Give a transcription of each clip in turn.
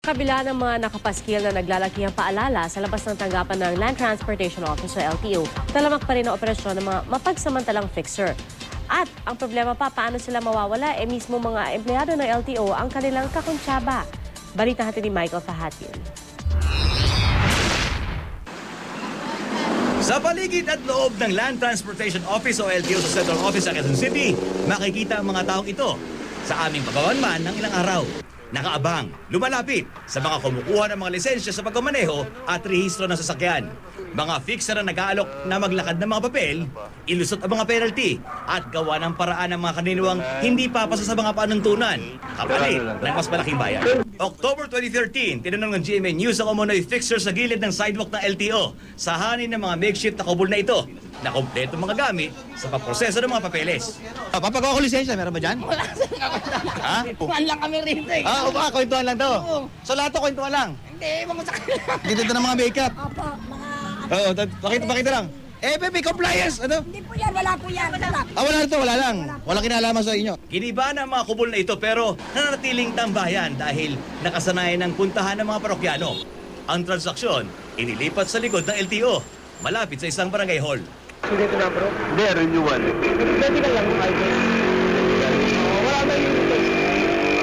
Sa kabila ng mga nakapaskil na naglalakihang paalala sa labas ng tanggapan ng Land Transportation Office o LTO, talamak pa rin ang operasyon ng mga mapagsamantalang fixer. At ang problema pa, paano sila mawawala? Mismo mga empleyado ng LTO ang kanilang kakuntsaba. Balita natin ni Michael Fahatin. Sa paligid at loob ng Land Transportation Office o LTO sa Central Office sa Quezon City, makikita ang mga taong ito sa aming pagkawanman ng ilang araw. Nakaabang, lumalapit sa mga kumukuha ng mga lisensya sa pagmamaneho at rehistro ng sasakyan. Mga fixer na nag-aalok na maglakad ng mga papel, ilusot ang mga penalty at gawa ng paraan ng mga kaniniwang hindi papasa sa mga panuntunan, kapalit ng mas malaking bayan. October 2013, tinanong ng GMA News ang umunoy fixer sa gilid ng sidewalk ng LTO sa hanin ng mga makeshift na kubol na ito na kompleto mga gamit sa pagproseso ng mga papeles. Papagawa ko lisensya, meron ba dyan? Wala sa Ha? kwentuhan lang kami rito eh. Kwentuhan lang to. Oo. So lahat to kwentuhan lang. Hindi, ewan ko sa kanila. Dito ng mga makeup. Opo, mga... Oo, pakita lang. Baby, compliance! Ano? Hindi po yan, wala po yan. Wala. Wala na to, wala lang. Walang kinalaman sa inyo. Giniba ng mga kubol na ito pero nananatiling tambayan dahil nakasanayan ng puntahan ng mga parokyano. Ang transaksyon, inilipat sa likod ng LTO, malapit sa isang barangay hall. Sige ito na bro. Hindi, renewal. Medical lang yung ID. Wala na yung test.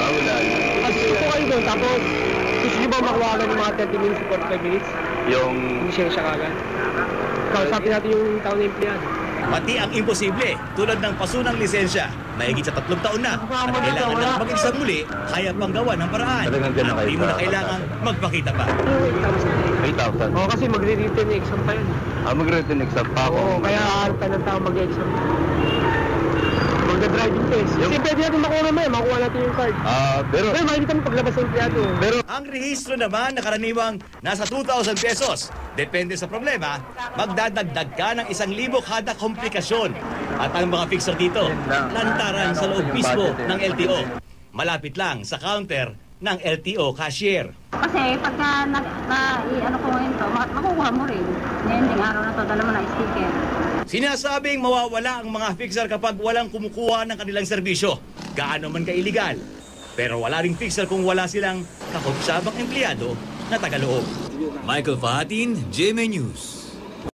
Wala. Kasi ito kayo doon, tapos gusto nyo ba makuha agad yung mga 30 minutes to 45 minutes? Yung... Hindi siya kagad. Kausapin natin yung taon na empleyado. Pati ang imposible, tulad ng pasunang lisensya, mahigit sa 3 taon na at kailangan na mag-exam muli, kaya pang gawa ng paraan. Talagang ganun At kayo di mo na sa- kailangan magpakita pa. Yung 8,000. 8,000. Oo, kasi magre-written exam pa yun. Mag-written exam pa ako. Oo, kaya harap ka ng tao mag-exam. Magda-driving test. Kasi pwede natin makuha naman, makuha natin yung card. Pero... Pero makikita mo paglabas ng empleyado. Pero... Ang rehistro naman na karaniwang nasa 2,000 pesos. Depende sa problema, magdadagdag ka ng 1,000 kada komplikasyon. At ang mga fixer dito, lantaran sa loob mismo ng LTO. Malapit lang sa counter ng LTO cashier. Kasi pagka ano ko ngayon to, makukuha mo rin. Ending araw na to, dala mo na sticker. Sinasabing mawawala ang mga fixer kapag walang kumukuha ng kanilang serbisyo. Gaano man ka-illegal. Pero wala ring fixer kung wala silang kakutsabang empleyado na tagaloob. Michael Fahatin, GMA News.